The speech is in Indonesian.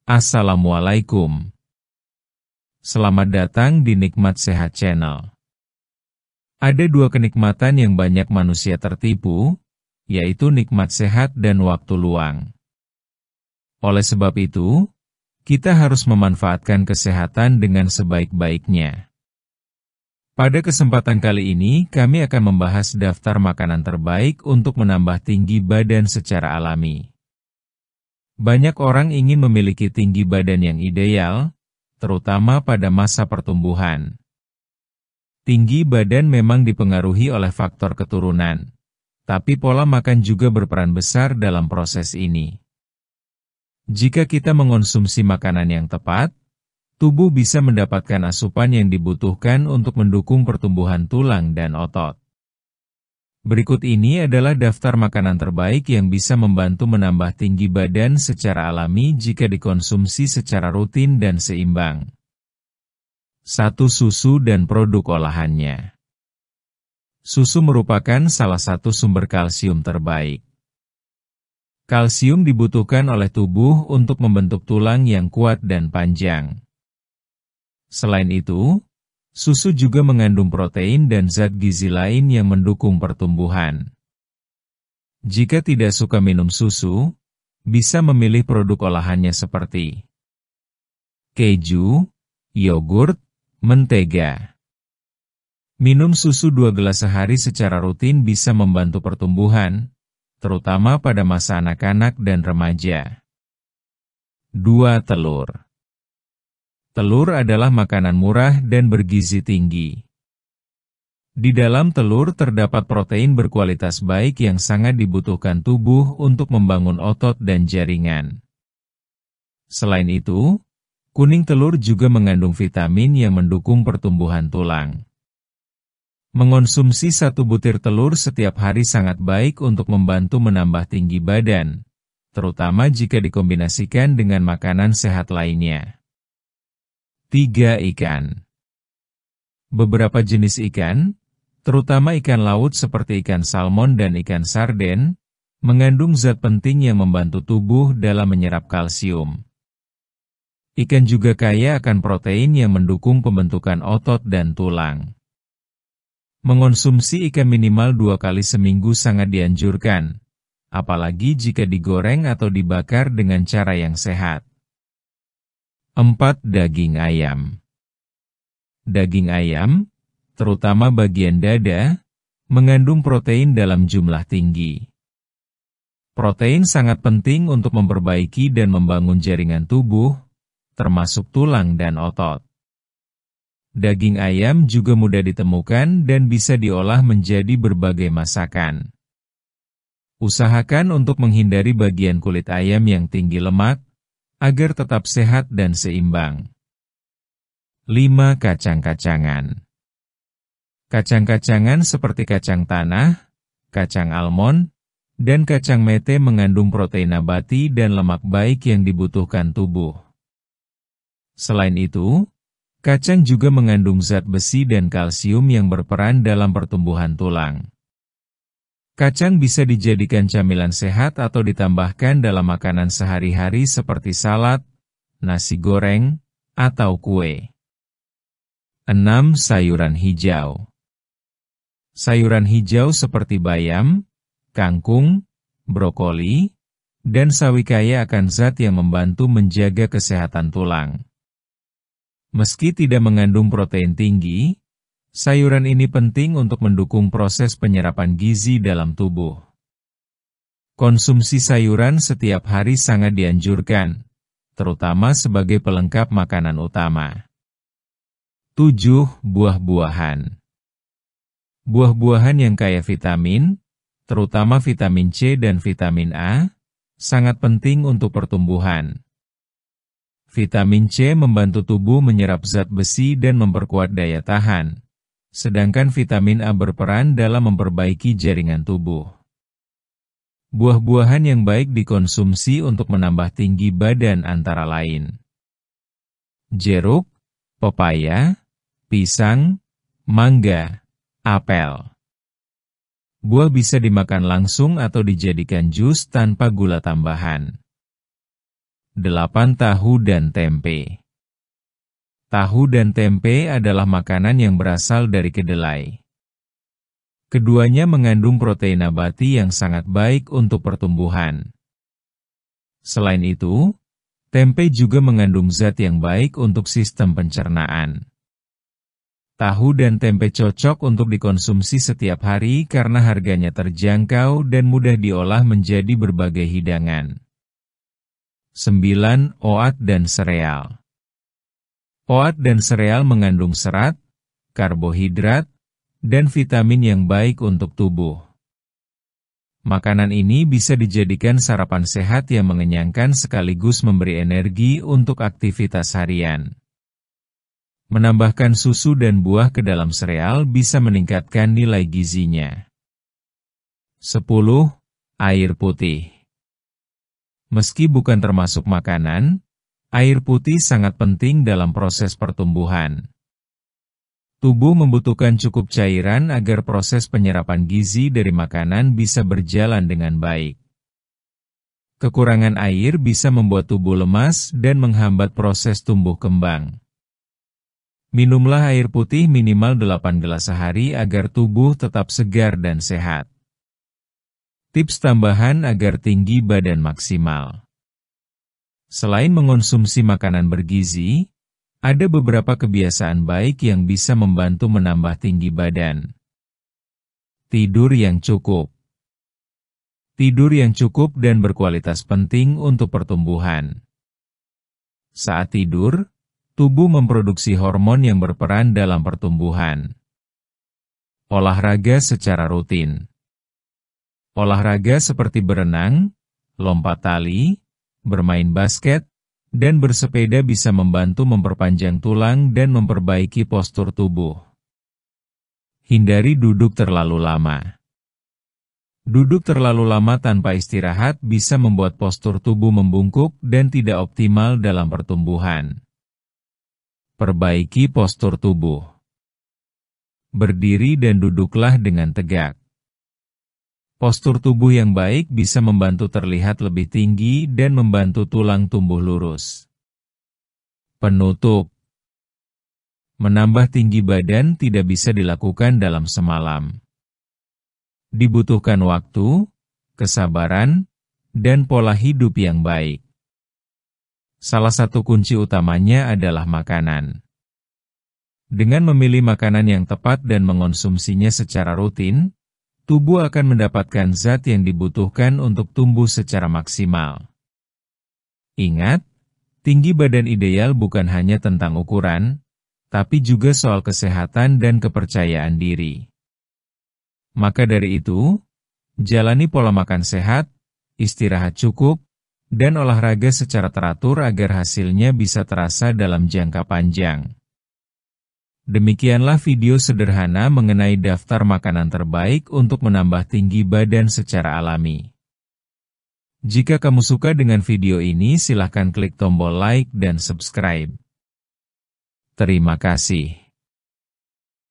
Assalamualaikum. Selamat datang di Nikmat Sehat Channel. Ada dua kenikmatan yang banyak manusia tertipu, yaitu nikmat sehat dan waktu luang. Oleh sebab itu, kita harus memanfaatkan kesehatan dengan sebaik-baiknya. Pada kesempatan kali ini, kami akan membahas daftar makanan terbaik untuk menambah tinggi badan secara alami. Banyak orang ingin memiliki tinggi badan yang ideal, terutama pada masa pertumbuhan. Tinggi badan memang dipengaruhi oleh faktor keturunan, tapi pola makan juga berperan besar dalam proses ini. Jika kita mengonsumsi makanan yang tepat, tubuh bisa mendapatkan asupan yang dibutuhkan untuk mendukung pertumbuhan tulang dan otot. Berikut ini adalah daftar makanan terbaik yang bisa membantu menambah tinggi badan secara alami jika dikonsumsi secara rutin dan seimbang. 1. Susu dan produk olahannya. Susu merupakan salah satu sumber kalsium terbaik. Kalsium dibutuhkan oleh tubuh untuk membentuk tulang yang kuat dan panjang. Selain itu, susu juga mengandung protein dan zat gizi lain yang mendukung pertumbuhan. Jika tidak suka minum susu, bisa memilih produk olahannya seperti keju, yogurt, mentega. Minum susu 2 gelas sehari secara rutin bisa membantu pertumbuhan, terutama pada masa anak-anak dan remaja. 2. Telur. Telur adalah makanan murah dan bergizi tinggi. Di dalam telur terdapat protein berkualitas baik yang sangat dibutuhkan tubuh untuk membangun otot dan jaringan. Selain itu, kuning telur juga mengandung vitamin yang mendukung pertumbuhan tulang. Mengonsumsi 1 butir telur setiap hari sangat baik untuk membantu menambah tinggi badan, terutama jika dikombinasikan dengan makanan sehat lainnya. 3. Ikan. Beberapa jenis ikan, terutama ikan laut seperti ikan salmon dan ikan sarden, mengandung zat penting yang membantu tubuh dalam menyerap kalsium. Ikan juga kaya akan protein yang mendukung pembentukan otot dan tulang. Mengonsumsi ikan minimal 2 kali seminggu sangat dianjurkan, apalagi jika digoreng atau dibakar dengan cara yang sehat. 4. Daging ayam. Daging ayam, terutama bagian dada, mengandung protein dalam jumlah tinggi. Protein sangat penting untuk memperbaiki dan membangun jaringan tubuh, termasuk tulang dan otot. Daging ayam juga mudah ditemukan dan bisa diolah menjadi berbagai masakan. Usahakan untuk menghindari bagian kulit ayam yang tinggi lemak, agar tetap sehat dan seimbang. 5. Kacang-kacangan. Kacang-kacangan seperti kacang tanah, kacang almond, dan kacang mete mengandung protein nabati dan lemak baik yang dibutuhkan tubuh. Selain itu, kacang juga mengandung zat besi dan kalsium yang berperan dalam pertumbuhan tulang. Kacang bisa dijadikan camilan sehat atau ditambahkan dalam makanan sehari-hari seperti salad, nasi goreng, atau kue. 6. Sayuran hijau. Sayuran hijau seperti bayam, kangkung, brokoli, dan sawi kaya akan zat yang membantu menjaga kesehatan tulang. Meski tidak mengandung protein tinggi, sayuran ini penting untuk mendukung proses penyerapan gizi dalam tubuh. Konsumsi sayuran setiap hari sangat dianjurkan, terutama sebagai pelengkap makanan utama. 7. Buah-buahan. Buah-buahan yang kaya vitamin, terutama vitamin C dan vitamin A, sangat penting untuk pertumbuhan. Vitamin C membantu tubuh menyerap zat besi dan memperkuat daya tahan, sedangkan vitamin A berperan dalam memperbaiki jaringan tubuh. Buah-buahan yang baik dikonsumsi untuk menambah tinggi badan antara lain jeruk, pepaya, pisang, mangga, apel. Buah bisa dimakan langsung atau dijadikan jus tanpa gula tambahan. 8. Tahu dan tempe. Tahu dan tempe adalah makanan yang berasal dari kedelai. Keduanya mengandung protein nabati yang sangat baik untuk pertumbuhan. Selain itu, tempe juga mengandung zat yang baik untuk sistem pencernaan. Tahu dan tempe cocok untuk dikonsumsi setiap hari karena harganya terjangkau dan mudah diolah menjadi berbagai hidangan. 9. Oat dan sereal. Oat dan sereal mengandung serat, karbohidrat, dan vitamin yang baik untuk tubuh. Makanan ini bisa dijadikan sarapan sehat yang mengenyangkan sekaligus memberi energi untuk aktivitas harian. Menambahkan susu dan buah ke dalam sereal bisa meningkatkan nilai gizinya. 10. Air putih. Meski bukan termasuk makanan, air putih sangat penting dalam proses pertumbuhan. Tubuh membutuhkan cukup cairan agar proses penyerapan gizi dari makanan bisa berjalan dengan baik. Kekurangan air bisa membuat tubuh lemas dan menghambat proses tumbuh kembang. Minumlah air putih minimal 8 gelas sehari agar tubuh tetap segar dan sehat. Tips tambahan agar tinggi badan maksimal. Selain mengonsumsi makanan bergizi, ada beberapa kebiasaan baik yang bisa membantu menambah tinggi badan. Tidur yang cukup. Tidur yang cukup dan berkualitas penting untuk pertumbuhan. Saat tidur, tubuh memproduksi hormon yang berperan dalam pertumbuhan. Olahraga secara rutin. Olahraga seperti berenang, lompat tali, bermain basket, dan bersepeda bisa membantu memperpanjang tulang dan memperbaiki postur tubuh. Hindari duduk terlalu lama. Duduk terlalu lama tanpa istirahat bisa membuat postur tubuh membungkuk dan tidak optimal dalam pertumbuhan. Perbaiki postur tubuh. Berdiri dan duduklah dengan tegak. Postur tubuh yang baik bisa membantu terlihat lebih tinggi dan membantu tulang tumbuh lurus. Penutup. Menambah tinggi badan tidak bisa dilakukan dalam semalam. Dibutuhkan waktu, kesabaran, dan pola hidup yang baik. Salah satu kunci utamanya adalah makanan. Dengan memilih makanan yang tepat dan mengonsumsinya secara rutin, tubuh akan mendapatkan zat yang dibutuhkan untuk tumbuh secara maksimal. Ingat, tinggi badan ideal bukan hanya tentang ukuran, tapi juga soal kesehatan dan kepercayaan diri. Maka dari itu, jalani pola makan sehat, istirahat cukup, dan olahraga secara teratur agar hasilnya bisa terasa dalam jangka panjang. Demikianlah video sederhana mengenai daftar makanan terbaik untuk menambah tinggi badan secara alami. Jika kamu suka dengan video ini, silakan klik tombol like dan subscribe. Terima kasih.